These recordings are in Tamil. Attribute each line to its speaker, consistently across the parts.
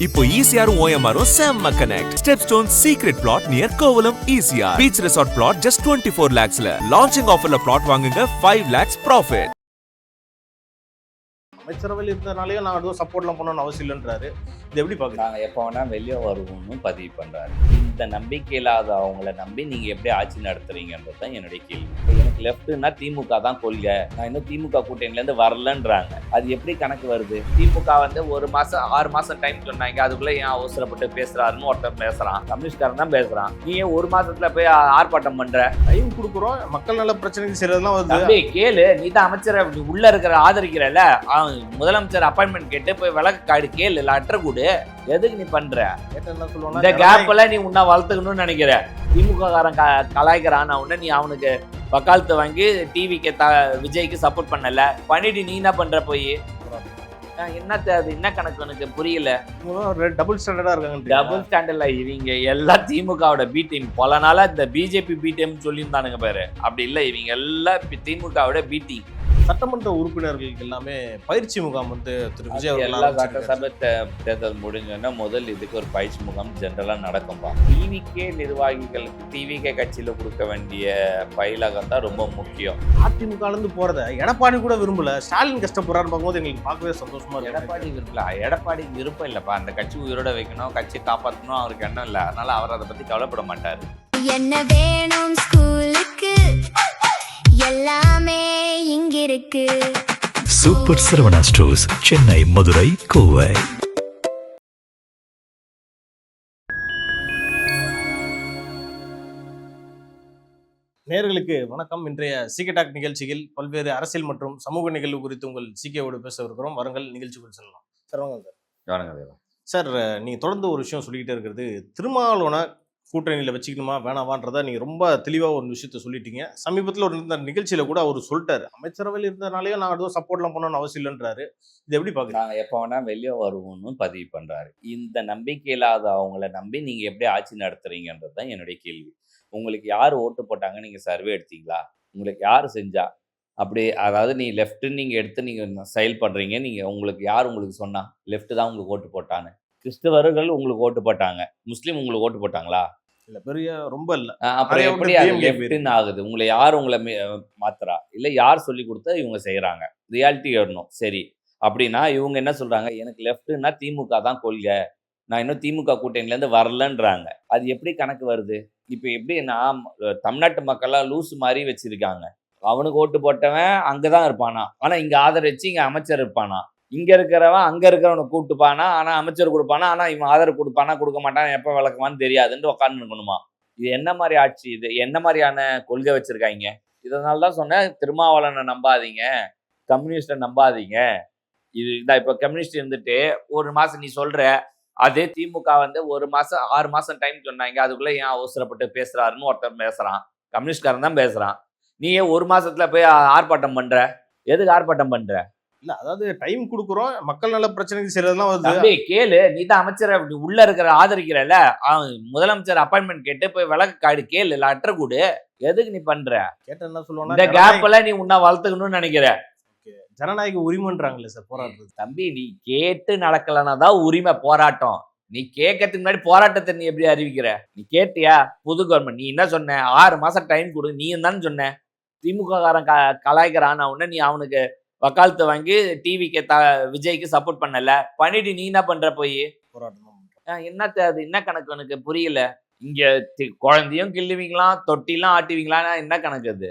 Speaker 1: இப்போ ECR OMR செம்ம connect. Stepstone secret plot near Kovalam ECR. Beach resort plot just 24 lakhs ல. Launching offerல plot வாங்குங்க 5 lakhs profit.
Speaker 2: அமைச்சரவையில் இருந்தனாலேயே நான் எதுவும் சப்போர்ட்லாம் பண்ணணும்னு அவசியம் இல்லைன்றாரு. இது எப்படி பார்க்குறீங்க?
Speaker 3: நாங்கள் எப்போ வேணால் வெளியே வருவோம்னு பதிவு பண்ணுறாரு. இந்த நம்பிக்கை இல்லாத அவங்கள நம்பி நீங்கள் எப்படி ஆட்சி நடத்துறீங்கன்றது தான் என்னுடைய கேள்வி. எனக்கு லெஃப்ட்டுன்னா திமுக தான் கொள்கை, நான் இன்னும் திமுக கூட்டணிலேருந்து வரலன்றாங்க. அது எப்படி கணக்கு வருது? திமுக வந்து 1 மாதம் 6 மாதம் டைம் சொன்னாங்க, அதுக்குள்ளே ஏன் அவசரப்பட்டு பேசுகிறாருன்னு ஒருத்தர் பேசுகிறான், கம்யூனிஸ்ட்காரன் தான் பேசுகிறான். நீ ஏன் 1 மாதத்தில் போய் ஆர்ப்பாட்டம் பண்ணுற?
Speaker 2: டைம் கொடுக்குறோம், மக்கள் நல பிரச்சனைக்கு செய்யறதுலாம்
Speaker 3: வருது. கேளு, நீ தான் அமைச்சரை உள்ள இருக்கிற ஆதரிக்கிறல, முதலமைச்சர் அப்பாயின்மெண்ட் கேட்டு போய் விளக்கு காடு கேளு, லெட்டர் கொடு. எதுக்கு நீ பண்ற? இந்த கேப்ல நீ உன்னை வளர்த்துக்கணும்னு நினைக்கிற. திமுக காரன் கலாய்க்கிறான் உடனே நீ அவனுக்கு வக்காலத்து வாங்கி டிவிக்கு விஜய்க்கு சப்போர்ட் பண்ணல பண்ணிட்டு நீ என்ன பண்ற? போய் என்னத்த அது என்ன கணக்கு எனக்கு புரியல.
Speaker 2: டபுள் ஸ்டாண்டர்டா இருக்காங்க.
Speaker 3: டபுள் ஸ்டாண்டர்ட்ல இவங்க எல்லாம் திமுகவோட பி டீம். பல நாளா இந்த பிஜேபி பி டீம் சொல்லியிருந்தானுங்க பாரு, அப்படி இல்லை, இவங்க எல்லாம் திமுகவோட பி டீம்.
Speaker 2: சட்டமன்ற உறுப்பினர்களுக்கு எல்லாமே பயிற்சி முகாம் வந்து திரு விஜய்
Speaker 3: எல்லா சட்டசபை தேர்தல் முடிஞ்சோன்னா முதல் இதுக்கு ஒரு பயிற்சி முகாம் ஜென்ரலா நடக்கும்பா. டிவிகே நிர்வாகிகளுக்கு டிவிகே கட்சியில கொடுக்க வேண்டிய பயிலகம் தான் ரொம்ப முக்கியம்.
Speaker 2: அதிமுக இருந்து போறத எடப்பாடி கூட விரும்பல, ஸ்டாலின் கஷ்டப்படுறான்னு பார்க்கும்போது எங்களுக்கு பார்க்கவே சந்தோஷமா இருக்கு.
Speaker 3: எடப்பாடி விரும்பல, எடப்பாடி விருப்பம் இல்லப்பா. அந்த கட்சி உயிரோட வைக்கணும், கட்சி காப்பாற்றணும் அவருக்கு எண்ணம் இல்லை. அதனால அவர் அதை பத்தி கவலைப்பட மாட்டாரு.
Speaker 4: என்ன வேணும் ஸ்கூலுக்கு, எல்லாமே இங்க இருக்கு.
Speaker 5: Super Saravana stores, Chennai, Madurai, Kovai.
Speaker 2: நேயர்களுக்கு வணக்கம். இன்றைய சீகே டாக் நிகழ்ச்சியில் பல்வேறு அரசியல் மற்றும் சமூக நிகழ்வு குறித்து உங்கள் சீகேவோடு பேச இருக்கிறோம். வருங்கள் நிகழ்ச்சிக்குள் செல்லலாம். சார் வாங்க சார். சார், நீங்கள் தொடர்ந்து ஒரு விஷயம் சொல்லிக்கிட்டே இருக்கிறது, திருமாவளவனை கூட்டணியில் வச்சுக்கணுமா வேணாவான்றதை நீங்கள் ரொம்ப தெளிவாக ஒரு விஷயத்த சொல்லிட்டீங்க. சமீபத்தில் ஒரு இந்த நிகழ்ச்சியில் கூட அவர் சொல்லிட்டாரு, அமைச்சரவையில் இருந்தனாலேயே நான் எதுவும் சப்போர்ட்லாம் பண்ணணும்னு அவசியம் இல்லைன்றாரு. இது எப்படி பார்க்குறீங்க?
Speaker 3: நாங்கள் எப்போ வேணால் வெளியே வருவோம்னு பதிவு பண்ணுறாரு. இந்த நம்பிக்கை இல்லாத அவங்கள நம்பி நீங்கள் எப்படி ஆட்சி நடத்துறீங்கன்றது தான் என்னுடைய கேள்வி. உங்களுக்கு யார் ஓட்டு போட்டாங்க? நீங்கள் சர்வே எடுத்தீங்களா? உங்களுக்கு யார் செஞ்சா? அப்படி அதாவது நீ லெஃப்ட்டுன்னு நீங்கள் எடுத்து நீங்கள் செயல் பண்ணுறீங்க. நீங்கள் உங்களுக்கு யார் உங்களுக்கு சொன்னா லெஃப்ட்டு தான் உங்களுக்கு ஓட்டு போட்டான்னு? கிறிஸ்தவர்கள் உங்களுக்கு ஓட்டு போட்டாங்க, முஸ்லீம் உங்களுக்கு ஓட்டு போட்டாங்களா?
Speaker 2: இல்லை, பெரிய ரொம்ப இல்லை.
Speaker 3: அப்புறம் எப்படி அது லெஃப்ட்னு ஆகுது? உங்களை யார் உங்களை மாத்துறா? இல்லை யார் சொல்லி கொடுத்தா இவங்க செய்கிறாங்க? ரியாலிட்டி வரணும். சரி, அப்படின்னா இவங்க என்ன சொல்கிறாங்க, எனக்கு லெஃப்ட்டுன்னா திமுக தான் கொள்கை, நான் இன்னும் திமுக கூட்டணிலேருந்து வரலன்றாங்க. அது எப்படி கணக்கு வருது? இப்போ எப்படின்னா தமிழ்நாட்டு மக்கள்லாம் லூஸ் மாதிரி வச்சுருக்காங்க. அவனுக்கு ஓட்டு போட்டவன் அங்கே தான் இருப்பானா, ஆனால் இங்கே ஆதரிச்சு இங்கே அமைச்சர் இருப்பானா. இங்கே இருக்கிறவன் அங்கே இருக்கிறவனை கூப்பிட்டுப்பானா, ஆனால் அமைச்சர் கொடுப்பானா, ஆனால் இவன் ஆதரவு கொடுப்பானா கொடுக்க மாட்டான், எப்போ விளக்குமான்னு தெரியாதுன்னு உட்காந்து இருக்கணுமா? இது என்ன மாதிரி ஆட்சி? இது என்ன மாதிரியான கொள்கை வச்சுருக்காங்க? இதனால தான் சொன்னேன், திருமாவளவனை நம்பாதீங்க, கம்யூனிஸ்டை நம்பாதீங்க. இது இதான் இப்போ கம்யூனிஸ்ட் இருந்துட்டு 1 மாதம் நீ சொல்கிற, அதே திமுக வந்து 1 மாதம் 6 மாதம் டைம் சொன்னாங்க, அதுக்குள்ளே ஏன் அவசரப்பட்டு பேசுகிறாருன்னு ஒருத்தர் பேசுகிறான், கம்யூனிஸ்ட்காரன் தான் பேசுகிறான். நீ ஏன் 1 மாதத்தில் போய் ஆர்ப்பாட்டம் பண்ணுற? எதுக்கு ஆர்ப்பாட்டம் பண்ணுற?
Speaker 2: இல்ல, அதாவது டைம் கொடுக்குறோம், மக்கள் நல பிரச்சனைக்கு செய்யறதுலாம் வருது.
Speaker 3: கேளு, நீ தான் அமைச்சரை உள்ள இருக்கிற ஆதரிக்கிறல, முதலமைச்சர் அப்பாயின்மெண்ட் கேட்டு போய் விளக்கு காடு கேளு, லெட்டர் கொடு. எதுக்கு நீ பண்ற?
Speaker 2: கேட்ட என்ன சொல்லுவாங்க,
Speaker 3: இந்த கேப்ல நீ உன்னை வளர்த்துக்கணும்னு நினைக்கிற.
Speaker 2: ஜனநாயக உரிமைன்றாங்களே சார் போராட்டம்.
Speaker 3: தம்பி, நீ கேட்டு நடக்கலன்னா தான் உரிமை போராட்டம். நீ கேட்கறதுக்கு முன்னாடி போராட்டத்தை நீ எப்படி அறிவிக்கிற? நீ கேட்டியா? புது கவர்மெண்ட் நீ என்ன சொன்ன? 6 மாசம் டைம் கொடு, நீ தானே சொன்ன. திமுக காரன் கலாய்க்கிறான் உடனே நீ அவனுக்கு வக்காலத்து வாங்கி டிவிக்கு விஜய்க்கு சப்போர்ட் பண்ணல பண்ணிட்டு நீ என்ன பண்ற? போய் என்னத்த அது என்ன கணக்கு எனக்கு புரியல. இங்க குழந்தையும் கிள்ளுவீங்களாம், தொட்டிலாம் ஆட்டுவீங்களா, என்ன கணக்கு அது?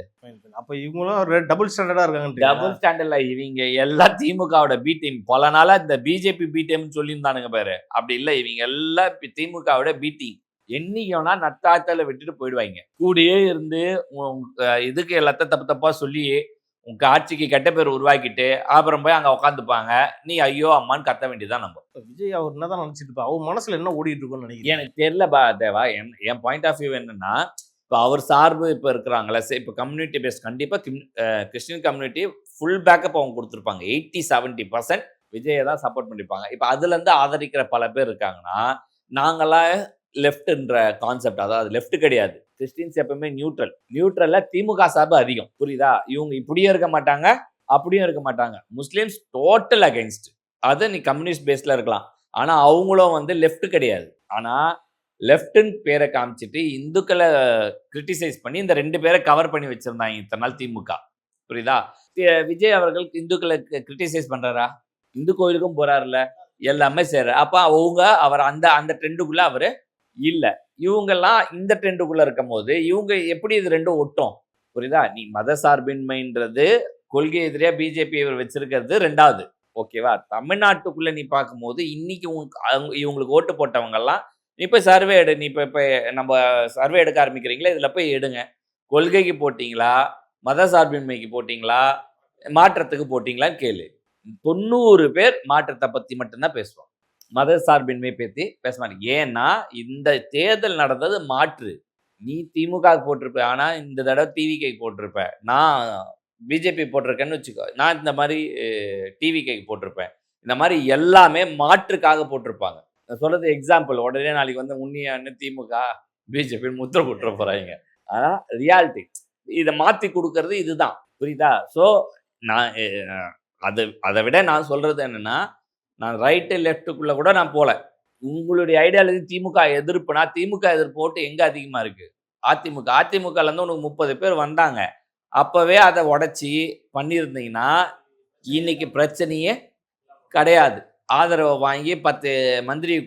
Speaker 2: அப்ப இவங்களும் டபுள் ஸ்டாண்டர்டா இருக்காங்க.
Speaker 3: டபுள் ஸ்டாண்டர்ட்ல இவங்க எல்லாம் திமுகவோட பி டீம். பல நாளா இந்த பிஜேபி பி டீம் சொல்லியிருந்தானுங்க பாரு, அப்படி இல்லை, இவங்க எல்லாம் திமுகவோட பி டீம். என்னைக்கும்னா நட்டாத்தல விட்டுட்டு போயிடுவாங்க. கூடயே இருந்து இதுக்கு எல்லாத்தையும் தப்பு தப்பா சொல்லி உங்க ஆட்சிக்கு கெட்ட பேர் உருவாக்கிட்டு அப்புறம் போய் அங்க உட்காந்துப்பாங்க. நீ ஐயோ அம்மான்னு கத்த வேண்டியதான். நம்ம
Speaker 2: விஜய் அவர் என்னதான் நினைச்சிட்டு அவர் மனசுல என்ன ஓடிட்டு இருக்குன்னு நினைக்கிறேன்.
Speaker 3: எனக்கு தெரியல தேவா. என் பாயிண்ட் ஆஃப் வியூ என்னன்னா, இப்போ அவர் சார்பு இப்போ இருக்கிறாங்களே, இப்போ கம்யூனிட்டி பேஸ் கண்டிப்பா கிறிஸ்டின் கம்யூனிட்டி ஃபுல் பேக்கப் அவங்க கொடுத்துருப்பாங்க. 80-70% விஜயை தான் சப்போர்ட் பண்ணிருப்பாங்க. இப்போ அதுல இருந்து ஆதரிக்கிற பல பேர் இருக்காங்கன்னா, நாங்களாம் லெஃப்ட்ன்ற கான்செப்ட், அதாவது லெஃப்ட் கிடையாது, கிறிஸ்டின்ஸ் எப்பவுமே நியூட்ரல்ல திமுக சார்பு அதிகம். புரியுதா? இவங்க இப்படியும் இருக்க மாட்டாங்க, அப்படியும் இருக்க மாட்டாங்க. Muslims total against. அது நீ கம்யூனிஸ்ட் பேஸ்ல இருக்கலாம், ஆனால் அவங்களும் வந்து லெஃப்ட் கிடையாது. ஆனால் லெஃப்ட்னு பேரை காமிச்சிட்டு இந்துக்களை கிரிட்டிசைஸ் பண்ணி இந்த 2 பேரை கவர் பண்ணி வச்சிருந்தாங்க இத்தனை நாள் திமுக. புரியுதா? விஜய் அவர்கள் இந்துக்களை கிரிட்டிசைஸ் பண்றாரா? இந்து கோயிலுக்கும் போறாருல, எல்லாமே செய்யற. அப்ப அவர் அந்த ட்ரெண்டுக்குள்ள அவரு இல்ல. இவங்கெல்லாம் இந்த ட்ரெண்டுக்குள்ள இருக்கும் போது இவங்க எப்படி இது ரெண்டும் ஒட்டும்? புரியுதா? நீ மத சார்பின்மைன்றது கொள்கை எதிரியா பிஜேபி வச்சிருக்கிறது 2வது. ஓகேவா? தமிழ்நாட்டுக்குள்ள நீ பார்க்கும்போது இன்னைக்கு இவங்களுக்கு ஓட்டு போட்டவங்க எல்லாம் நீ போய் சர்வே எடு. நீ இப்போ நம்ம சர்வே எடுக்க ஆரம்பிக்கிறீங்களா, இதுல போய் எடுங்க. கொள்கைக்கு போட்டீங்களா, மத சார்பின்மைக்கு போட்டீங்களா, மாற்றத்துக்கு போட்டீங்களான்னு கேளு. 90 பேர் மாற்றத்தை பத்தி மட்டும்தான் பேசுவோம், மத சார்பின்மை பற்றி பேச மாட்டேங்க. ஏன்னா இந்த தேர்தல் நடந்தது மாற்று. நீ திமுக போட்டிருப்ப, ஆனா இந்த தடவை டிவிகே போட்டிருப்ப. நான் பிஜேபி போட்டிருக்கேன்னு வச்சுக்கோ, நான் இந்த மாதிரி டிவிகே போட்டிருப்பேன். இந்த மாதிரி எல்லாமே மாற்றுக்காக போட்டிருப்பாங்க. நான் சொல்றது எக்ஸாம்பிள். உடனே நாளைக்கு வந்து உண்மையான திமுக பிஜேபி முத்திர போட்டுற போறாங்க. ஆனா ரியாலிட்டி இதை மாற்றி கொடுக்கறது இதுதான். புரியுதா? ஸோ நான் அதை விட நான் சொல்றது என்னன்னா, நான் ரைட்டு லெஃப்ட்டுக்குள்ள கூட நான் போல. உங்களுடைய ஐடியாலஜி திமுக எதிர்ப்புனா, திமுக எதிர்ப்பு ஓட்டு எங்க அதிகமா இருக்கு? அதிமுகல இருந்து உனக்கு 30 பேர் வந்தாங்க. அப்பவே அதை உடைச்சி பண்ணியிருந்தீங்கன்னா இன்னைக்கு பிரச்சனையே கிடையாது. ஆதரவை வாங்கி 10 மந்திரியை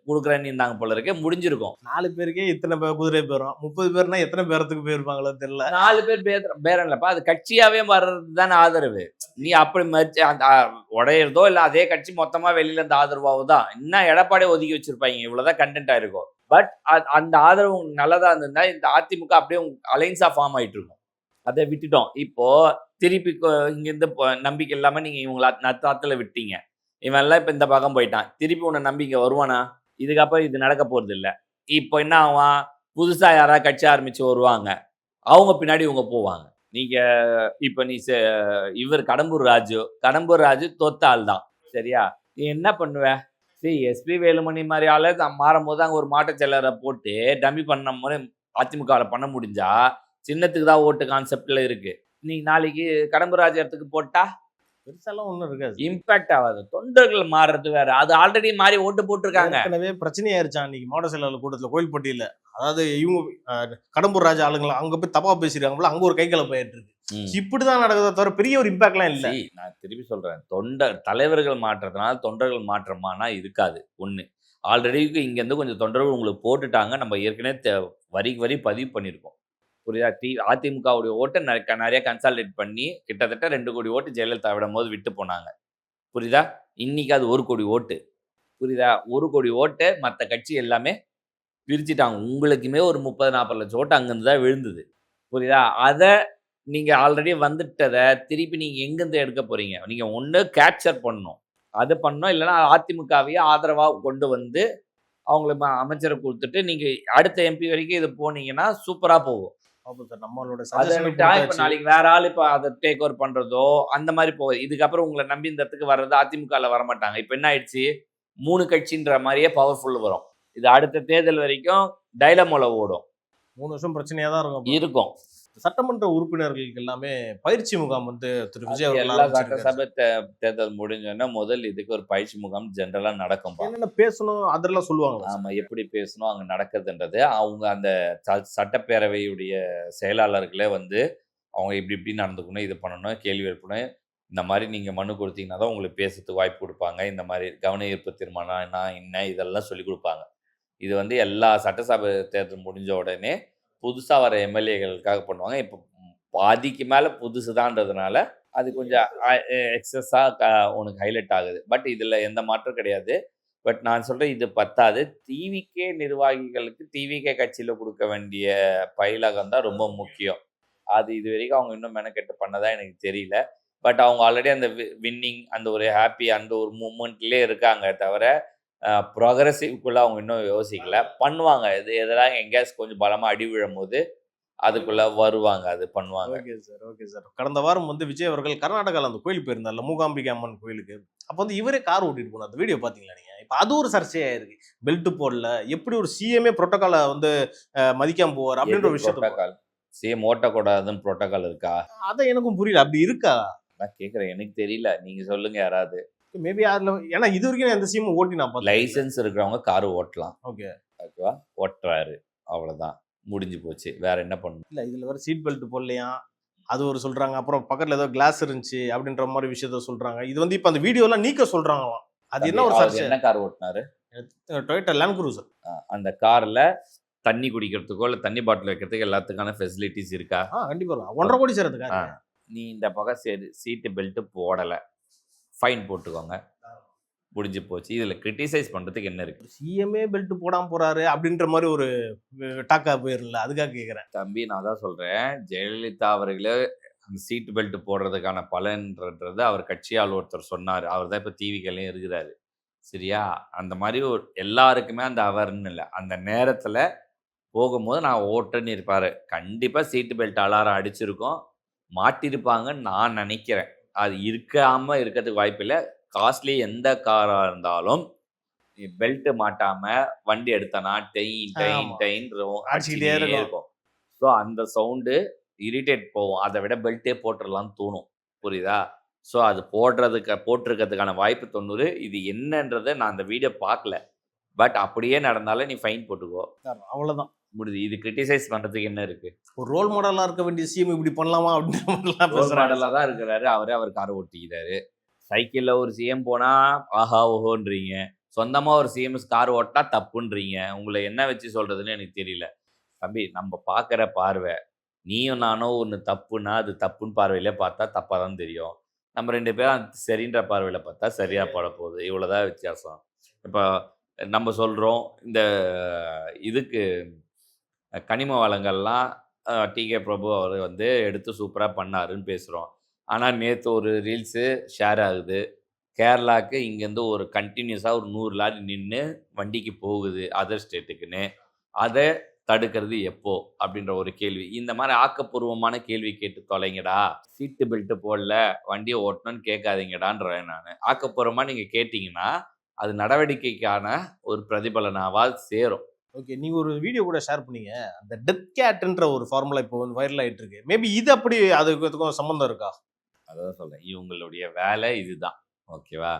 Speaker 3: கொடுக்குறேன்னு இருந்தாங்க போல இருக்கு, முடிஞ்சிருக்கும்.
Speaker 2: 4 பேருக்கே இத்தனை குதிரை பேரும், 30 பேர்னா எத்தனை பேரத்துக்கு போயிருப்பாங்களோ தெரியல.
Speaker 3: 4 பேர் பேரம் இல்லப்பா, அது கட்சியாவே வர்றது தானே ஆதரவு. நீ அப்படி அந்த உடையிறதோ இல்லை அதே கட்சி மொத்தமா வெளியில இருந்து ஆதரவாகுதான். இன்னும் எடப்பாடி ஒதுக்கி வச்சிருப்பாங்க, இவ்வளவுதான் கண்டென்ட் ஆயிருக்கும். பட் அந்த ஆதரவு நல்லதா இருந்திருந்தா இந்த அதிமுக அப்படியே அலைன்ஸா ஃபார்ம் ஆயிட்டு இருக்கும். அதை விட்டுட்டோம். இப்போ திருப்பி இங்கிருந்து நம்பிக்கை இல்லாம நீங்க இவங்களை நத்தாத்துல விட்டீங்க. இவன் எல்லாம் இப்ப இந்த பக்கம் போயிட்டான். திருப்பி உன்னை நம்பிக்கை வருவானா? இதுக்கப்புறம் இது நடக்க போறது இல்லை. இப்போ என்ன ஆவான்? புதுசா யாராவது கட்சி ஆரம்பிச்சு வருவாங்க, அவங்க பின்னாடி இவங்க போவாங்க. நீங்க இப்ப இவர் கடம்பூர் ராஜு தோத்த ஆள் தான். சரியா? நீ என்ன பண்ணுவ? சரி, எஸ்பி வேலுமணி மாதிரி ஆளு மாறும் போது அங்க ஒரு மாட்டுச் செயலரை போட்டு டம்மி பண்ண முறை அதிமுகவில் பண்ண முடிஞ்சா சின்னத்துக்கு தான் ஓட்டு கான்செப்ட்ல இருக்கு. நீ நாளைக்கு கடம்பூர் ராஜு இடத்துக்கு போட்டா
Speaker 2: பெருசாலாம் ஒன்றும் இருக்காது,
Speaker 3: இம்பாக்ட் ஆகாது. தொண்டர்கள் மாறுறது வேற, அது ஆல்ரெடி மாறி ஓட்டு போட்டிருக்காங்க.
Speaker 2: ஏற்கனவே பிரச்சனையாயிருச்சா அன்னைக்கு மாவட்ட செயலாளர் கூட்டத்தில் கோயில்பட்டியில. அதாவது இவங்க கடம்பூர் ராஜா ஆளுங்களா அங்க போய் தப்பா பேசிருக்காங்களா, அங்க ஒரு கைகளை போயிட்டு இருக்கு. இப்படிதான் நடக்குதே தவிர பெரிய ஒரு இம்பாக்ட்லாம் இல்லை.
Speaker 3: நான் திருப்பி சொல்றேன், தலைவர்கள் மாற்றத்தினால தொண்டர்கள் மாற்றமானா இருக்காது. ஒண்ணு, ஆல்ரெடி இங்க இருந்து கொஞ்சம் தொண்டர்கள் உங்களுக்கு போட்டுட்டாங்க. நம்ம ஏற்கனவே வரி பதிவு பண்ணியிருக்கோம். புரியுதா? அதிமுகவுடைய ஓட்டை நிறைய கன்சாலிடேட் பண்ணி கிட்டத்தட்ட 2 கோடி ஓட்டு ஜெயலலிதா விடும் போது விட்டு போனாங்க. புரியுதா? இன்னைக்கு அது 1 கோடி ஓட்டு. புரியுதா? 1 கோடி ஓட்டை மற்ற கட்சி எல்லாமே பிரிச்சுட்டாங்க. உங்களுக்குமே ஒரு 30-40 லட்சம் ஓட்டு அங்கிருந்து தான் விழுந்தது. புரியுதா? அதை நீங்க ஆல்ரெடி வந்துட்டதை திருப்பி நீங்க எங்கிருந்து எடுக்க போறீங்க? நீங்க ஒன்று கேப்சர் பண்ணணும், அது பண்ணணும். இல்லைன்னா அதிமுகவையே ஆதரவாக கொண்டு வந்து அவங்களுக்கு அமைச்சரை கொடுத்துட்டு நீங்க அடுத்த எம்பி வரைக்கும் இது போனீங்கன்னா சூப்பரா போகும்.
Speaker 2: நம்மளோட
Speaker 3: அதை விட்டா இப்ப நாளைக்கு வேற ஆள் இப்ப அதை டேக் ஓவர் பண்றதோ அந்த மாதிரி போகுது. இதுக்கப்புறம் உங்களை நம்பி இந்த இடத்துக்கு வர்றது அதிமுகல வரமாட்டாங்க. இப்ப என்ன ஆயிடுச்சு? 3 கட்சின்ற மாதிரியே பவர்ஃபுல் வரும். இது அடுத்த தேர்தல் வரைக்கும் டைலமோல ஓடும்.
Speaker 2: 3 வருஷம் பிரச்சனையா தான்
Speaker 3: இருக்கும்.
Speaker 2: சட்டமன்ற உறுப்பினர்களுக்கு எல்லாமே பயிற்சி முகாம் வந்து திரு விஜய்
Speaker 3: எல்லா சட்டசபை தேர்தல் முடிஞ்சோன்னா முதல் இதுக்கு ஒரு பயிற்சி முகாம் ஜென்ரலா நடக்கும்.
Speaker 2: என்னென்ன பேசணும் அதெல்லாம் சொல்லுவாங்க.
Speaker 3: ஆமா, எப்படி பேசணும் அங்க நடக்குதுன்றது அவங்க அந்த சட்டப்பேரவையுடைய செயலாளர்களே வந்து அவங்க இப்படி நடந்துக்கணும், இது பண்ணணும், கேள்வி எழுப்பணும். இந்த மாதிரி நீங்க மனு கொடுத்தீங்கன்னா தான் உங்களுக்கு பேசுறதுக்கு வாய்ப்பு கொடுப்பாங்க. இந்த மாதிரி கவன ஈர்ப்பு தீர்மானம் என்ன இதெல்லாம் சொல்லி கொடுப்பாங்க. இது வந்து எல்லா சட்டசபை தேர்தல் முடிஞ்ச உடனே புதுசாக வர எம்எல்ஏகளுக்காக பண்ணுவாங்க. இப்போ பாதிக்கு மேலே புதுசு தான்றதுனால அது கொஞ்சம் எக்ஸஸாக உனக்கு ஹைலைட் ஆகுது. பட் இதில் எந்த மாற்றம் கிடையாது. பட் நான் சொல்கிறேன், இது பத்தாது. டிவிகே நிர்வாகிகளுக்கு டிவிகே கட்சியில் கொடுக்க வேண்டிய பயிலகம் தான் ரொம்ப முக்கியம். அது இது வரைக்கும் அவங்க இன்னும் மெனக்கெட்டு பண்ணதான் எனக்கு தெரியல. பட் அவங்க ஆல்ரெடி அந்த வின்னிங் அந்த ஒரு ஹாப்பி அந்த ஒரு மூமெண்ட்லேயே இருக்காங்க தவிர ப்ரோக்ரஸிவ்க்குள்ளே அவங்க இன்னும் யோசிக்கல. பண்ணுவாங்க. இது எதெல்லாம் எங்கேயாச்சும் கொஞ்சம் பலமாக அடி விழும் போது அதுக்குள்ளே வருவாங்க, அது பண்ணுவாங்க.
Speaker 2: Okay sir. கடந்த வாரம் வந்து விஜய் அவர்கள் கர்நாடகாவில் அந்த கோயில் போயிருந்தார்ல, மூகாம்பிகை அம்மன் கோயிலுக்கு. அப்போ வந்து இவரே கார் ஓட்டிட்டு போன அந்த வீடியோ பார்த்தீங்களா நீங்கள்? இப்போ அது ஒரு சர்ச்சையாக இருக்கு. பெல்ட் போடல, எப்படி ஒரு சிஎம்ஏ ப்ரோட்டோகாலை வந்து மதிக்காம போவார் அப்படின்ற ஒரு விஷயத்தை.
Speaker 3: சிஎம் ஓட்டக்கூடாதுன்னு ப்ரோட்டோகால் இருக்கா?
Speaker 2: அதை எனக்கும் புரியல. அப்படி இருக்கா?
Speaker 3: நான் கேட்குறேன், எனக்கு தெரியல. நீங்கள் சொல்லுங்க யாராவது.
Speaker 2: மேபி அதுல ஏன்னா இது வரைக்கும் எந்த சிஎம் ஓட்டி நான் பார்த்தேன்.
Speaker 3: லைசன்ஸ் இருக்கிறவங்க கார் ஓட்டலாம்,
Speaker 2: ஓகே.
Speaker 3: ஓகேவா? ஓட்டுறாரு, அவ்வளவுதான், முடிஞ்சு போச்சு. வேற என்ன பண்ணணும்?
Speaker 2: இல்ல இதுல வேற சீட் பெல்ட் போடலையா அது ஒரு சொல்றாங்க. அப்புறம் பக்கத்துல ஏதோ கிளாஸ் இருந்துச்சு அப்படின்ற மாதிரி விஷயத்த சொல்றாங்க. இது வந்து இப்ப அந்த வீடியோ எல்லாம் நீக்க சொல்றாங்களாம். அது என்ன ஒரு
Speaker 3: அவர்
Speaker 2: சர்ச்சை?
Speaker 3: என்ன கார் ஓட்டினாரு?
Speaker 2: Toyota Land Cruiser.
Speaker 3: அந்த கார்ல தண்ணி குடிக்கிறதுக்கோ இல்ல தண்ணி பாட்டில் வைக்கிறதுக்கு எல்லாத்துக்கான ஃபெசிலிட்டிஸ் இருக்கா?
Speaker 2: கண்டிப்பா 1.5 கோடி சார் அதுக்காக.
Speaker 3: நீ இந்த பக்கம் சரி சீட்டு பெல்ட் போடல, ஃபைன் போட்டுக்கோங்க, முடிஞ்சு போச்சு. இதுல கிரிட்டிசைஸ் பண்றதுக்கு என்ன இருக்கு?
Speaker 2: சிஎம்ஏ பெல்ட் போடாம போறாரு அப்படின்ற மாதிரி ஒரு டாக்கா போயிருல, அதுக்காக கேக்குறேன்.
Speaker 3: தம்பி, நான் தான் சொல்றேன், ஜெயலலிதா அவர்களே அந்த சீட் பெல்ட் போடுறதுக்கான பலன்றது அவர் கட்சியால் ஒருத்தர் சொன்னார். அவர் தான் இப்போ டிவிக்கலையும் இருக்கிறாரு, சரியா? அந்த மாதிரி ஒரு எல்லாருக்குமே அந்த அவர்னு இல்லை, அந்த நேரத்தில் போகும்போது நான் ஓட்டுன்னு இருப்பார். கண்டிப்பாக சீட்டு பெல்ட் அலாரம் அடிச்சிருக்கோம், மாட்டிருப்பாங்கன்னு நான் நினைக்கிறேன். அது இருக்காமல் இருக்கிறதுக்கு வாய்ப்பில்லை. காஸ்ட்லி எந்த காராக இருந்தாலும் பெல்ட் மாட்டாமல் வண்டி எடுத்தனா டெயின் டெயின் டெயின்
Speaker 2: அடிச்சுக்கிட்டே
Speaker 3: இருக்கும். ஸோ அந்த சவுண்டு இரிட்டேட் போகும். அதை விட பெல்ட்டே போட்டுடலாம்னு தோணும், புரியுதா? ஸோ அது போட்டிருக்கிறதுக்கான வாய்ப்பு 90. இது என்னன்றதை நான் அந்த வீடியோ பார்க்கல, பட் அப்படியே நடந்தாலும் நீ ஃபைன் போட்டுக்கோ,
Speaker 2: அவ்வளவுதான்
Speaker 3: முடியுது. இது கிரிட்டிசைஸ் பண்றதுக்கு என்ன இருக்கு?
Speaker 2: ஒரு ரோல் மாடலா இருக்க வேண்டிய சிஎம் இப்படி பண்ணலாமா அப்படின்ற
Speaker 3: ரோல் மாடலா தான் இருக்கிறாரு. அவர் காரை ஓட்டிக்கிறாரு. சைக்கிள்ல ஒரு சிஎம் போனா ஆஹா ஓஹோன்றீங்க, சொந்தமா ஒரு சிஎம்எஸ் கார் ஓட்டினா தப்புன்றீங்க. உங்களை என்ன வச்சு சொல்றதுன்னு எனக்கு தெரியல. தம்பி, நம்ம பார்க்குற பார்வை, நீயும் நானும் ஒன்று தப்புன்னா அது தப்புன்னு பார்வையில பார்த்தா தப்பாக தான் தெரியும். நம்ம 2 பேரும் சரின்ற பார்வையில் பார்த்தா சரியாக பட போகுது. இவ்வளோதான் வித்தியாசம். இப்போ நம்ம சொல்கிறோம், இந்த இதுக்கு கனிம வளங்கள்லாம் டிகே பிரபு அவர் வந்து எடுத்து சூப்பராக பண்ணாருன்னு பேசுகிறோம். ஆனால் நேற்று ஒரு ரீல்ஸு ஷேர் ஆகுது, கேரளாவுக்கு இங்கேருந்து ஒரு கண்டினியூஸாக ஒரு 100 லாரி நின்று வண்டிக்கு போகுது அதர் ஸ்டேட்டுக்குன்னு. அதை தடுக்கிறது எப்போ அப்படின்ற ஒரு கேள்வி. இந்த மாதிரி ஆக்கப்பூர்வமான கேள்வி கேட்டு தொலைங்கடா. சீட்டு பெல்ட் போடல வண்டியை ஓட்டணும்னு கேட்காதீங்கடான்றேன் நான். ஆக்கப்பூர்வமாக நீங்கள் கேட்டிங்கன்னா அது நடவடிக்கைக்கான ஒரு பிரதிபலனாவா சேரும்.
Speaker 2: ஓகே, நீங்க ஒரு வீடியோ கூட ஷேர் பண்ணீங்க, அந்த டெத் கேட்ன்ற ஒரு ஃபார்முலா இப்போ வந்து வைரல் ஆயிட்டு இருக்கு. மேபி இது அப்படி அதுக்கும் சம்பந்தம் இருக்கா?
Speaker 3: அதான் சொல்றேன், இவங்களுடைய வேலை இதுதான், ஓகேவா?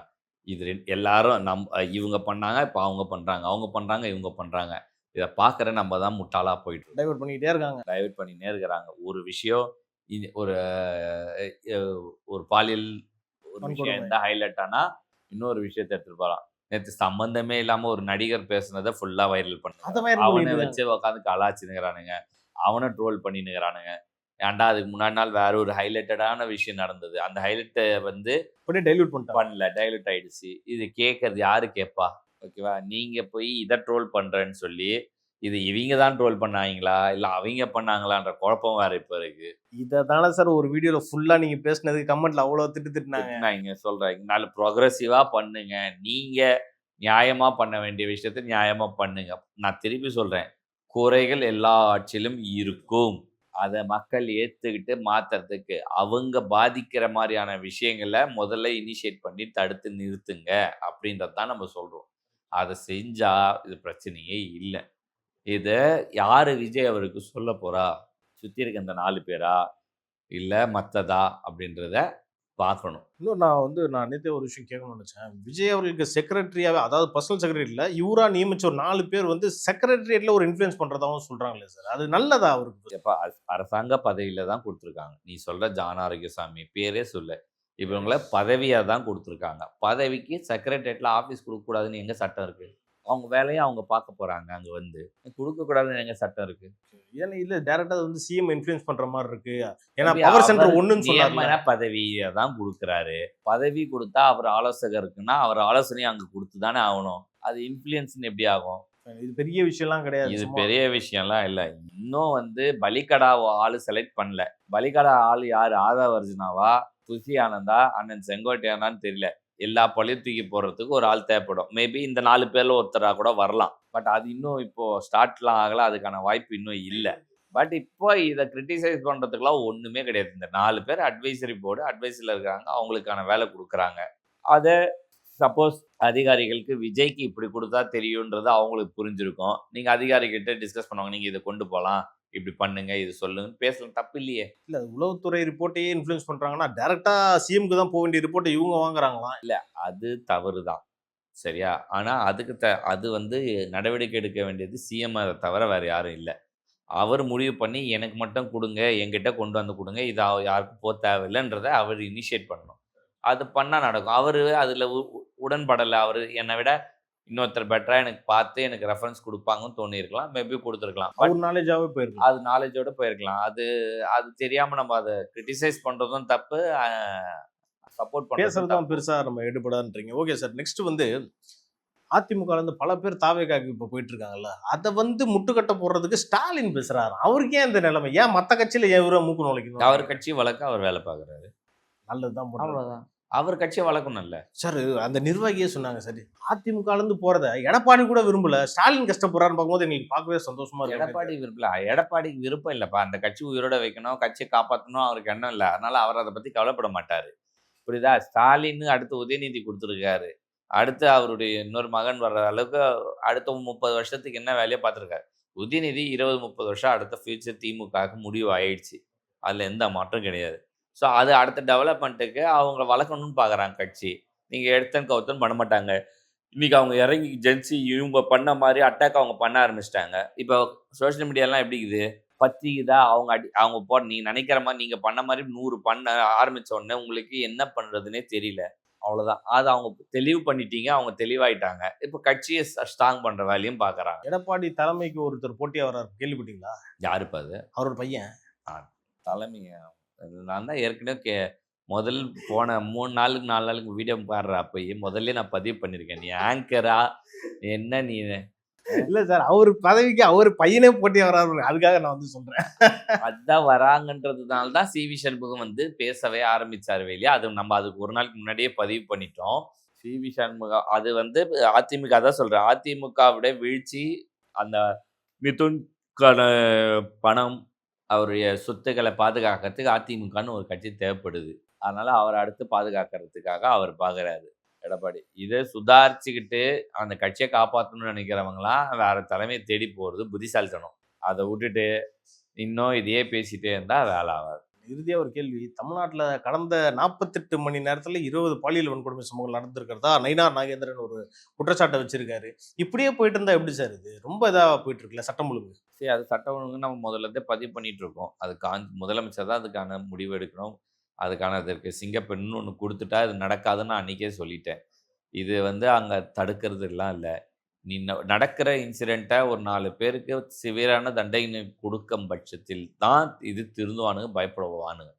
Speaker 3: இது எல்லாரும் இவங்க பண்ணாங்க, இப்போ அவங்க பண்றாங்க, அவங்க பண்றாங்க, இவங்க பண்றாங்க. இதை பார்க்குற நம்ம தான் முட்டாளாக போயிட்டு
Speaker 2: டைவர்ட் பண்ணிக்கிட்டே இருக்காங்க.
Speaker 3: டைவர்ட் பண்ணினே இருக்கிறாங்க. ஒரு விஷயம் ஒரு ஒரு பாலியல் ஒரு விஷயம் எந்த ஹைலைட் ஆனால் இன்னொரு விஷயத்தை எடுத்துட்டு போகலாம். நேற்று சம்பந்தமே இல்லாமல் ஒரு நடிகர் பேசுனதை ஃபுல்லாக வைரல் பண்ணாங்க. அவனை வச்சு உட்காந்து கலாச்சினுங்கிறானுங்க, அவனை ட்ரோல் பண்ணினுங்கிறானுங்க. ஏன்டா அதுக்கு முன்னாடி நாள் வேற ஒரு ஹைலைட்டடான விஷயம் நடந்தது, அந்த ஹைலைட்டை வந்து
Speaker 2: டைல்யூட்
Speaker 3: பண்ணல, டைல்யூட் ஆயிடுச்சு. இது கேட்கறது யாரு கேட்பா? ஓகேவா? நீங்க போய் இதை ட்ரோல் பண்றேன்னு சொல்லி இது இவங்க தான் ட்ரோல் பண்ணாங்களா இல்லை அவங்க பண்ணாங்களான்ற குழப்பம் வேற இப்போ இருக்கு.
Speaker 2: இதை தானே சார் ஒரு வீடியோல ஃபுல்லா நீங்க பேசுனதுக்கு கமெண்ட்ல அவ்வளோ திட்டுனாங்க.
Speaker 3: சொல்றேன், நல்ல ப்ரோக்ரஸிவா பண்ணுங்க, நீங்க நியாயமா பண்ண வேண்டிய விஷயத்த நியாயமா பண்ணுங்க. நான் திருப்பி சொல்றேன், குறைகள் எல்லா ஆட்சியிலும் இருக்கும், அதை மக்கள் ஏற்றுக்கிட்டு மாற்றுறதுக்கு அவங்க பாதிக்கிற மாதிரியான விஷயங்களை முதல்ல இனிஷியேட் பண்ணி தடுத்து நிறுத்துங்க அப்படின்றது தான் நம்ம சொல்கிறோம். அதை செஞ்சால் இது பிரச்சனையே இல்லை. இதை யார் விஜய் அவருக்கு சொல்ல போகிறா? சுற்றி இருக்க இந்த 4 பேரா இல்லை மற்றதா அப்படின்றத பார்க்கணும்.
Speaker 2: இன்னும் நான் நேற்றே ஒரு விஷயம் கேட்கணும்னு நினச்சேன். விஜய் அவர்களுக்கு செக்ரட்டரியாகவே, அதாவது பர்சனல் செக்ரட்டரியில் இவரா நியமிச்ச ஒரு 4 பேர் வந்து செக்ரட்டரியேட்டில் ஒரு இன்ஃப்ளூயன்ஸ் பண்ணுறதாகவும் சொல்கிறாங்களே சார், அது நல்லதா அவருக்கு?
Speaker 3: எப்போ அரசாங்க பதவியில் தான் கொடுத்துருக்காங்க. நீ சொல்கிற ஜான் ஆரோக்கியசாமி பேரே சொல்ல, இப்போ இவங்கள பதவியாக தான் கொடுத்துருக்காங்க. பதவிக்கு செக்ரட்டரியேட்டில் ஆஃபீஸ் கொடுக்கக்கூடாதுன்னு எங்கே சட்டம் இருக்குது? அவங்க வேலையை அவங்க பார்க்க போகிறாங்க, அங்கே வந்து கொடுக்கக்கூடாதுன்னு எங்கே சட்டம் இருக்குது?
Speaker 2: ஏன்னா இல்லை டேரெக்டாக வந்து சிஎம் இன்ஃப்ளூயன்ஸ் பண்ணுற மாதிரி இருக்கு. ஏன்னா பவர் சென்டர் ஒன்றுன்னு சொன்னாங்க.
Speaker 3: பதவியை தான் கொடுக்குறாரு. பதவி கொடுத்தா அவர் ஆலோசகருக்குன்னா அவர் ஆலோசனையும் அங்கே கொடுத்து தானே ஆகணும். அது இன்ஃப்ளூயன்ஸ்னு எப்படி ஆகும்?
Speaker 2: இது பெரிய விஷயம்லாம் கிடையாது.
Speaker 3: இது பெரிய விஷயம்லாம் இல்லை. இன்னும் வந்து பலிகடா ஆளு செலக்ட் பண்ணல. பலிகடா ஆள் யார்? ஆதவ அர்ஜுனாவா, புசி ஆனந்தா, அண்ணன் செங்கோட்டையானான்னு தெரியல. எல்லா பழியும் தூக்கி போடுறதுக்கு ஒரு ஆள் தேவைப்படும். மேபி இந்த 4 பேர்ல ஒருத்தராக கூட வரலாம். பட் அது இன்னும் இப்போ ஸ்டார்ட்லாம் ஆகல, அதுக்கான வாய்ப்பு இன்னும் இல்லை. பட் இப்போ இதை கிரிட்டிசைஸ் பண்ணுறதுக்குலாம் ஒன்றுமே கிடையாது. இந்த 4 பேர் அட்வைசரி போர்டு அட்வைஸில் இருக்காங்க, அவங்களுக்கான வேலை கொடுக்குறாங்க. அதை சப்போஸ் அதிகாரிகளுக்கு விஜய்க்கு இப்படி கொடுத்தா தெரியுன்றது அவங்களுக்கு புரிஞ்சிருக்கும். நீங்கள் அதிகாரிகிட்ட டிஸ்கஸ் பண்ணுவாங்க, நீங்கள் இதை கொண்டு போகலாம், இப்படி பண்ணுங்க, இது சொல்லுங்க, பேசலாம், தப்பு இல்லையே.
Speaker 2: இல்ல உளவுத்துறை ரிப்போர்ட்டையே இன்ஃப்ளூயன்ஸ் பண்றாங்கன்னா டைரக்டா சிஎம்க்கு தான் போக வேண்டிய ரிப்போர்ட்டை இவங்க வாங்குறாங்களாம்.
Speaker 3: அது தவறு தான். சரியா? ஆனா அதுக்கு அது வந்து நடவடிக்கை எடுக்க வேண்டியது சிஎம் தவிர வேற யாரும் இல்ல. அவர் முடிவு பண்ணி எனக்கு மட்டும் குடுங்க, என்கிட்ட கொண்டு வந்து குடுங்க. இது யாருக்கும் தேவையில்லன்றத அவர் இனிஷியேட் பண்ணணும். அது பண்ணா நடக்கும். அவரு அதுல உடன்படல. அவரு என்னை விட இன்னொருத்தர் பெட்டரா எனக்கு பார்த்து எனக்கு ரெஃபரன்ஸ் குடுப்பாங்கன்னு தோணியிருக்கலாம். மேபி குடுத்துருக்கலாம்.
Speaker 2: அவர் நாலேஜாவே போயிருக்கலாம்.
Speaker 3: அது நாலேஜோட போயிருக்கலாம். அது தெரியாம நம்ம அத கிரிட்டிசைஸ் பண்றதும் தப்பு. சப்போர்ட்
Speaker 2: பேசுறதும் பெருசா நம்ம எடுபடாதுன்றீங்க. Okay sir. நெக்ஸ்ட் வந்து அதிமுகல இருந்து பல பேர் தாவேகாக்கு இப்ப போயிட்டு இருக்காங்கல்ல. அத வந்து முட்டுக்கட்ட போடுறதுக்கு ஸ்டாலின் பேசுறாரு. அவருக்கு ஏன் இந்த நிலைமை? ஏன் மத்த கட்சியில ஏன் இவர மூக்கு நுழைக்கணும்?
Speaker 3: அவர் கட்சி வளர்க்க அவர் வேலை பார்க்குறாரு.
Speaker 2: நல்லதுதான் பண்றாரு.
Speaker 3: அவ்வளவுதான். அவர் கட்சியை வளர்க்கணும்ல.
Speaker 2: சார் அந்த நிர்வாகியே சொன்னாங்க சரி. அதிமுகல இருந்து போறத எடப்பாடி கூட விரும்பல. ஸ்டாலின் கஷ்டப்படுறாருன்னு பார்க்கும்போது எங்களுக்கு பார்க்கவே சந்தோஷமா இருக்கு.
Speaker 3: எடப்பாடி விரும்பல. எடப்பாடிக்கு விருப்பம் இல்லப்பா. அந்த கட்சி உயிரோட வைக்கணும், கட்சியை காப்பாற்றணும் அவருக்கு எண்ணம் இல்லை. அதனால அவர் அதை பத்தி கவலைப்பட மாட்டாரு. புரியுதா? ஸ்டாலின் அடுத்து உதயநிதி கொடுத்துருக்காரு. அடுத்து அவருடைய இன்னொரு மகன் வர்ற அளவுக்கு அடுத்த 30 வருஷத்துக்கு என்ன வேலையை பார்த்துருக்காரு. உதயநிதி 20-30 வருஷம் அடுத்த ஃபியூச்சர் திமுகவுக்கு முடிவு ஆயிடுச்சு. அதில் எந்த மாற்றம் கிடையாது. ஸோ அது அடுத்த டெவலப்மெண்ட்டுக்கு அவங்க வளர்க்கணும்னு பார்க்குறாங்க கட்சி. நீங்கள் எடுத்தன் கவுத்தன் பண்ண மாட்டாங்க. இன்றைக்கி அவங்க இறங்கி ஜென்சி இவங்க பண்ண மாதிரி அட்டாக் அவங்க பண்ண ஆரம்பிச்சிட்டாங்க. இப்போ சோஷியல் மீடியாலாம் எப்படி இருக்குது? பத்திக்குதா அவங்க நீங்கள் நினைக்கிற மாதிரி நீங்கள் பண்ண மாதிரி 100 பண்ண ஆரம்பித்த உடனே உங்களுக்கு என்ன பண்ணுறதுனே தெரியல. அவ்வளோதான். அது அவங்க தெளிவு பண்ணிட்டீங்க. அவங்க தெளிவாயிட்டாங்க. இப்போ கட்சியை ஸ்ட்ராங் பண்ணுற வேலையும் பார்க்குறாங்க.
Speaker 2: எடப்பாடி தலைமைக்கு ஒருத்தர் போட்டியா வர்றாரு. கேள்விப்பட்டீங்களா?
Speaker 3: யாருப்பா அது?
Speaker 2: அவரோட பையன்.
Speaker 3: தலைமைங்க. நான் தான் ஏற்கனவே முதல் போன 3 நாளுக்கு 4 நாளுக்கு வீடியோ பாடுற அப்பயே முதல்ல நான் பதிவு பண்ணியிருக்கேன். நீ ஆங்கரா என்ன நீ?
Speaker 2: இல்ல சார், அவர் பதவிக்கு அவர் பையனே போட்டியா வர்றாரு. அதுக்காக நான் வந்து சொல்றேன்.
Speaker 3: அதான் வராங்கன்றதுனால தான் சிவி சண்முகம் வந்து பேசவே ஆரம்பிச்சாரு வெளியே. அது நம்ம அதுக்கு ஒரு நாளைக்கு முன்னாடியே பதிவு பண்ணிட்டோம். சிவி சண்முகம் அது வந்து அதிமுக தான் சொல்றேன். அதிமுகவிட வீழ்ச்சி அந்த மிதுன்கான பணம் அவருடைய சொத்துக்களை பாதுகாக்கிறதுக்கு அதிமுகன்னு ஒரு கட்சி தேவைப்படுது. அதனால அவரை அடுத்து பாதுகாக்கிறதுக்காக அவர் பார்க்குறாரு எடப்பாடி. இதை சுதாரிச்சுக்கிட்டு அந்த கட்சியை காப்பாற்றணும்னு நினைக்கிறவங்களாம் வேற தலைமையை தேடி போகிறது புத்திசாலித்தனம். அதை விட்டுட்டு இன்னும் இதையே பேசிட்டே இருந்தால் வேலை ஆகாது.
Speaker 2: இறுதியா ஒரு கேள்வி. தமிழ்நாட்டில் கடந்த 48 மணி நேரத்துல 20 பாலியல் வன்கொடுமை சம்பவங்கள் நடந்திருக்கிறதா நயினார் நாகேந்திரன் ஒரு குற்றச்சாட்டை வச்சிருக்காரு. இப்படியே போயிட்டு இருந்தா எப்படி சார்? இது ரொம்ப இதா போயிட்டு இருக்குல்ல சட்டம் ஒழுங்கு.
Speaker 3: சரி, அது சட்டம் ஒழுங்கு நம்ம முதல்ல இருந்தே பதிவு பண்ணிட்டு இருக்கோம். அது முதலமைச்சர் தான் அதுக்கான முடிவு எடுக்கணும். அதுக்கான அதற்கு சிங்கப்பெண்ணுன்னு ஒன்று கொடுத்துட்டா இது நடக்காதுன்னு நான் அன்றைக்கே சொல்லிட்டேன். இது வந்து அங்கே தடுக்கிறதுலாம் இல்லை. நீ நடக்கிற இன்சிடெண்ட்டை ஒரு 4 பேருக்கு சிவியரான தண்டனை கொடுக்கும் பட்சத்தில் தான் இது திருந்துவானுங்க, பயப்படுவானுங்க.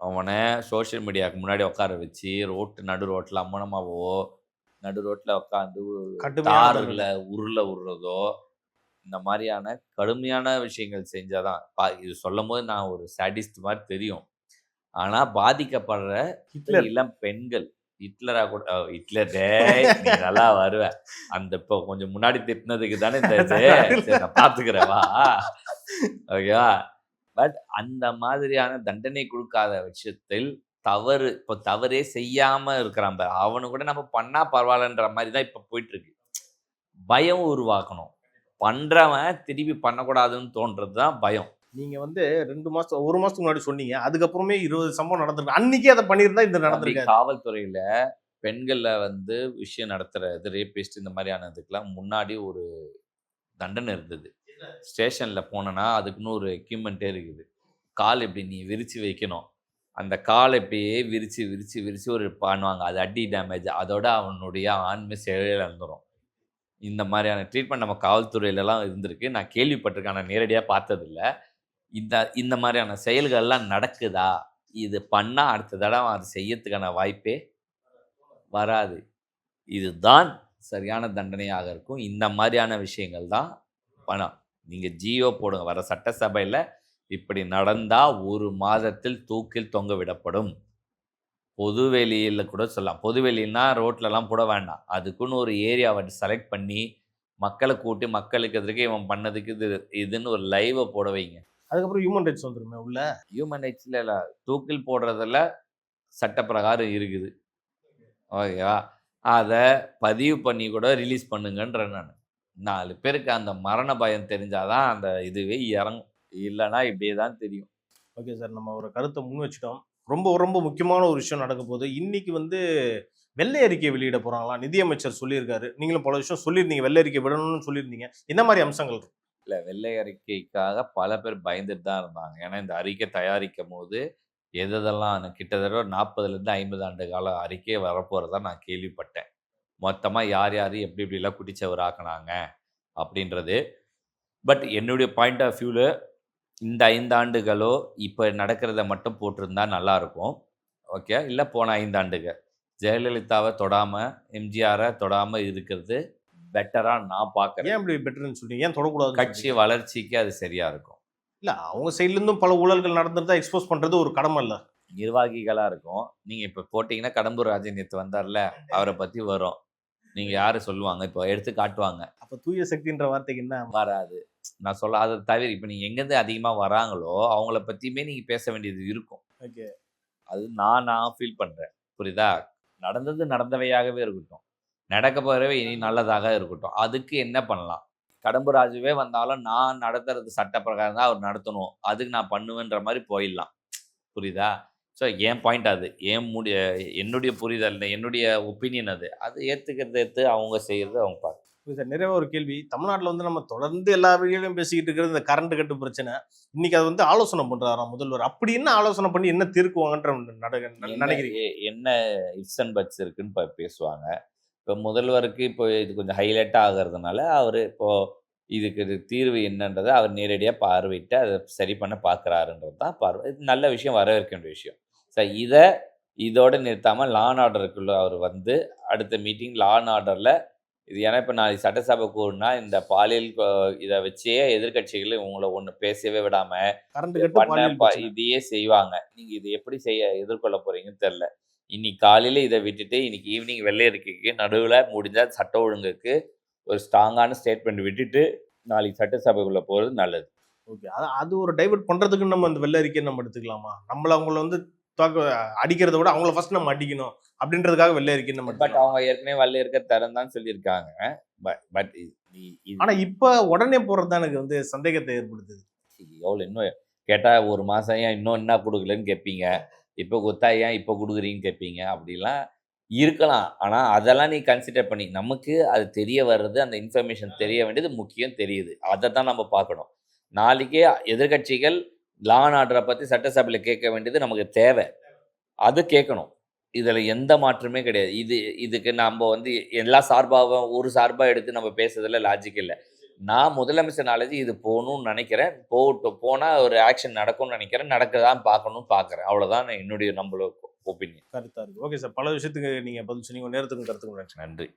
Speaker 3: அவனை சோஷியல் மீடியாவுக்கு முன்னாடி உட்கார வச்சு நடு ரோட்டில் அம்மனமாவோ நடு ரோட்டில் உட்காந்து தாரில் உருளதோ இந்த மாதிரியான கடுமையான விஷயங்கள் செஞ்சாதான் இது சொல்லும் போது நான் ஒரு சாடிஸ்ட் மாதிரி தெரியும். ஆனால் பாதிக்கப்படுற இளம் பெண்கள் ஹிட்லரா கூட ஹிட்லர் நீ நல்லா வருவ. அந்த இப்போ கொஞ்சம் முன்னாடி திட்டினதுக்கு தானே இந்த இது நான் பார்த்துக்கிறவா ஓகேவா. பட் அந்த மாதிரியான தண்டனை கொடுக்காத விஷயத்தில் தவறு இப்போ தவறே செய்யாம இருக்கிறான். அவனு கூட நம்ம பண்ணா பரவாயில்லன்ற மாதிரி தான் இப்போ போயிட்டு இருக்கு. பயம் உருவாக்கணும். பண்றவன் திருப்பி பண்ணக்கூடாதுன்னு தோன்றது தான் பயம்.
Speaker 2: நீங்க வந்து 1 மாசத்துக்கு முன்னாடி சொன்னீங்க. அதுக்கப்புறமே 20 சம்பவம் நடந்திருக்கு. அன்னைக்கே அதை பண்ணியிருந்தா இந்த நடந்திருக்கு.
Speaker 3: காவல்துறையில பெண்களை வந்து விஷயம் நடத்துறது ரேபிஸ்ட் இந்த மாதிரியானதுக்கெல்லாம் முன்னாடி ஒரு தண்டனை இருந்தது. ஸ்டேஷன்ல போனோன்னா அதுக்குன்னு ஒரு எக்யூப்மெண்ட்டே இருக்குது. கால் இப்படி நீ விரிச்சு வைக்கணும். அந்த கால் இப்படியே விரிச்சு ஒரு பண்ணுவாங்க. அது அடி டேமேஜ். அதோட அவனுடைய ஆண்மை செயலில் இருந்துடும். இந்த மாதிரியான ட்ரீட்மெண்ட் நம்ம காவல்துறையிலலாம் இருந்திருக்கு. நான் கேள்விப்பட்டிருக்கேன். நான் நேரடியாக பார்த்ததில்லை. இந்த மாதிரியான செயல்கள்லாம் நடக்குதா? இது பண்ணால் அடுத்த தடவை அது செய்யறதுக்கான வாய்ப்பே வராது. இதுதான் சரியான தண்டனையாக இருக்கும். இந்த மாதிரியான விஷயங்கள் தான் பணம். நீங்கள் ஜியோ போடுங்க. வர சட்டசபையில் இப்படி நடந்தால் 1 மாதத்தில் தூக்கில் தொங்க விடப்படும். பொதுவெளியில் கூட சொல்லலாம். பொதுவெளின்னா ரோட்லலாம் போட வேண்டாம். அதுக்குன்னு ஒரு ஏரியாவை செலக்ட் பண்ணி மக்களை கூட்டி மக்களுக்கு எதிர்க்க இவன் பண்ணதுக்கு இதுன்னு ஒரு லைவை போட வைங்க.
Speaker 2: அதுக்கப்புறம் ஹியூமன் ரைட்ஸ் வந்துருமே உள்ள.
Speaker 3: ஹியூமன் ரைட்ஸில் இல்லை, தூக்கில் போடுறதில் சட்ட பிரகாரம் இருக்குது. ஓகேவா. அதை பதிவு பண்ணி கூட ரிலீஸ் பண்ணுங்கன்றேன் நான். 4 பேருக்கு அந்த மரண பயம் தெரிஞ்சாதான் அந்த இதுவே இறங்கும். இல்லைன்னா இப்படியே தான் தெரியும்.
Speaker 2: ஓகே சார், நம்ம ஒரு கருத்தை முன் வச்சுட்டோம். ரொம்ப ரொம்ப முக்கியமான ஒரு விஷயம் நடக்க போகுது. இன்னைக்கு வந்து வெள்ளை அறிக்கை வெளியிட போறாங்களாம். நிதியமைச்சர் சொல்லியிருக்காரு. நீங்களும் பல விஷயம் சொல்லியிருந்தீங்க. வெள்ளை அறிக்கை விடணும்னு சொல்லியிருந்தீங்க. என்ன மாதிரி அம்சங்கள் இருக்கு?
Speaker 3: இல்லை, வெள்ளை அறிக்கைக்காக பல பேர் பயந்துட்டு தான் இருந்தாங்க. ஏன்னா இந்த அறிக்கை தயாரிக்கும் போது எதெல்லாம் கிட்டத்தட்ட 40லேருந்து 50 ஆண்டு கால அறிக்கையே வரப்போகிறதா நான் கேள்விப்பட்டேன். மொத்தமாக யார் யார் எப்படி எப்படிலாம் குடிச்சவர் ஆக்கினாங்க அப்படின்றது. பட் என்னுடைய பாயிண்ட் ஆஃப் வியூவில் இந்த 5 ஆண்டுகளோ இப்போ நடக்கிறத மட்டும் போட்டிருந்தா நல்லாயிருக்கும். ஓகே, இல்லை போன 5 ஆண்டுகள் ஜெயலலிதாவை தொடாமல் எம்ஜிஆரை தொடாமல் இருக்கிறது பெட்டராக நான் பார்க்குறேன்.
Speaker 2: ஏன் இப்படி பெட்டர்னு சொல்றீங்க? ஏன் தொடக்கூடாது?
Speaker 3: கட்சி வளர்ச்சிக்கு அது சரியாக இருக்கும்.
Speaker 2: இல்ல, அவங்க சைட்ல இருந்தும் பல ஊழல்கள் நடந்திருந்தா எக்ஸ்போஸ் பண்றது ஒரு கடமை இல்ல?
Speaker 3: நிர்வாகிகளாக இருக்கும். நீங்கள் இப்போ போட்டிங்கன்னா கடம்பூர் ராஜன் நேற்று வந்தார்ல, அவரை பற்றி வரும். நீங்கள் யார் சொல்லுவாங்க, இப்போ எடுத்து காட்டுவாங்க.
Speaker 2: அப்ப தூய சக்தின்ற வார்த்தைக்கு என்ன?
Speaker 3: வராது. நான் சொல்ல அதை தவிர இப்போ நீங்கள் எங்கேருந்து அதிகமாக வராங்களோ அவங்கள பற்றியுமே நீங்கள் பேச வேண்டியது இருக்கும்.
Speaker 2: ஓகே,
Speaker 3: அது நான் ஃபீல் பண்ணுறேன். புரியுதா? நடந்தது நடந்தவையாகவே இருக்கட்டும், நடக்க போகிறவே இனி நல்லதாக இருக்கட்டும். அதுக்கு என்ன பண்ணலாம்? கடம்பூர் ராஜுவே வந்தாலும் நான் நடத்துறது சட்ட பிரகாரம் தான் அவர் நடத்தணும், அதுக்கு நான் பண்ணுவேன்ற மாதிரி போயிடலாம். புரியுதா? ஸோ என் பாயிண்ட் அது, என்னுடைய புரிதல், என்னுடைய ஒப்பீனியன் அது. அது ஏற்று அவங்க செய்கிறது அவங்க பார்க்க.
Speaker 2: சார், நிறைய ஒரு கேள்வி. தமிழ்நாட்டில் வந்து நம்ம தொடர்ந்து எல்லா வீடியோலையும் பேசிக்கிட்டு இருக்கிறது இந்த கரண்ட் கட்டு பிரச்சனை. இன்னைக்கு அது வந்து ஆலோசனை பண்றாராம் முதல்வர். அப்படி என்ன ஆலோசனை பண்ணி என்ன தீர்க்குவாங்கன்ற நினைக்கிறீங்க?
Speaker 3: என்ன இஃப்ஸ் அண்ட் பட்ஸ் இருக்குன்னு பேசுவாங்க. இப்போ முதல்வருக்கு இப்போ இது கொஞ்சம் ஹைலைட்டாக ஆகிறதுனால அவர் இப்போது இதுக்கு தீர்வு என்னன்றதை அவர் நேரடியாக பார்வையிட்டு அதை சரி பண்ண பார்க்குறாருன்றது தான் பார்வை. இது நல்ல விஷயம், வரவேற்க வேண்டிய விஷயம். சார் இதோடு நிறுத்தாமல் லா அண்ட் ஆர்டருக்குள்ள அவர் வந்து அடுத்த மீட்டிங் லா அண்ட் ஆர்டரில் இது. ஏன்னா இப்போ நான் சட்டசபை கூடனா இந்த பாலியல் இதை வச்சே எதிர்கட்சிகள் உங்களை ஒன்று பேசவே விடாமல் இதையே செய்வாங்க. நீங்கள் இதை எப்படி எதிர்கொள்ள போகிறீங்கன்னு தெரில. இன்னைக்கு காலையில் இதை விட்டுட்டு இன்னைக்கு ஈவினிங் வெள்ளை அறிக்கைக்கு நடுவில் முடிஞ்சால் சட்ட ஒழுங்குக்கு ஒரு ஸ்ட்ராங்கான ஸ்டேட்மெண்ட் விட்டுட்டு நாளைக்கு சட்டசபைக்குள்ளே போகிறது நல்லது.
Speaker 2: ஓகே, அது ஒரு டைவர்ட் பண்ணுறதுக்கு நம்ம அந்த வெள்ளை அறிக்கையை நம்ம எடுத்துக்கலாமா? அவங்கள வந்து அடிக்கிறத விட அவங்கள ஃபர்ஸ்ட் நம்ம அடிக்கணும் அப்படின்றதுக்காக வெள்ளை அறிக்கை நம்ம.
Speaker 3: பட் அவங்க ஏற்கனவே வெள்ளை இருக்க தரம் தான் சொல்லியிருக்காங்க. பட்
Speaker 2: ஆனால் இப்போ உடனே போகிறது தான் எனக்கு வந்து சந்தேகத்தை ஏற்படுத்துது.
Speaker 3: எவ்வளோ இன்னும் கேட்டால் ஒரு மாதம் ஏன் இன்னும் என்ன கொடுக்கலன்னு கேட்பீங்க, இப்போ கொத்தா ஏன் இப்போ கொடுக்குறீங்கன்னு கேட்பீங்க. அப்படிலாம் இருக்கலாம். ஆனால் அதெல்லாம் நீ கன்சிடர் பண்ணி நமக்கு அது தெரிய வர்றது, அந்த இன்ஃபர்மேஷன் தெரிய வேண்டியது முக்கியம், தெரியுது. அதை தான் நம்ம பார்க்கணும். நாளைக்கே எதிர்கட்சிகள் லா அண்ட் ஆர்டரை பற்றி சட்டசபையில் கேட்க வேண்டியது நமக்கு தேவை, அது கேட்கணும். இதில் எந்த மாற்றமே கிடையாது. இதுக்கு நம்ம வந்து எல்லா சார்பாகவும் ஒரு சார்பாக எடுத்து நம்ம பேசுறதுல லாஜிக் இல்லை. நான் முதலமைச்சர் நாலேஜ் இது போகணும்னு நினைக்கிறேன். போனால் ஒரு ஆக்ஷன் நடக்கும்னு நினைக்கிறேன். நடக்கதான் பார்க்குறேன். அவ்வளோதான் என்னுடைய நம்மளோட ஒப்பீனியன்.
Speaker 2: கருத்தாக இருக்குது. ஓகே சார், பல விஷயத்துக்கு நீங்கள் பதில் சொன்னீங்க. நேரத்துக்கும் கருத்துக்கும்
Speaker 3: நன்றி.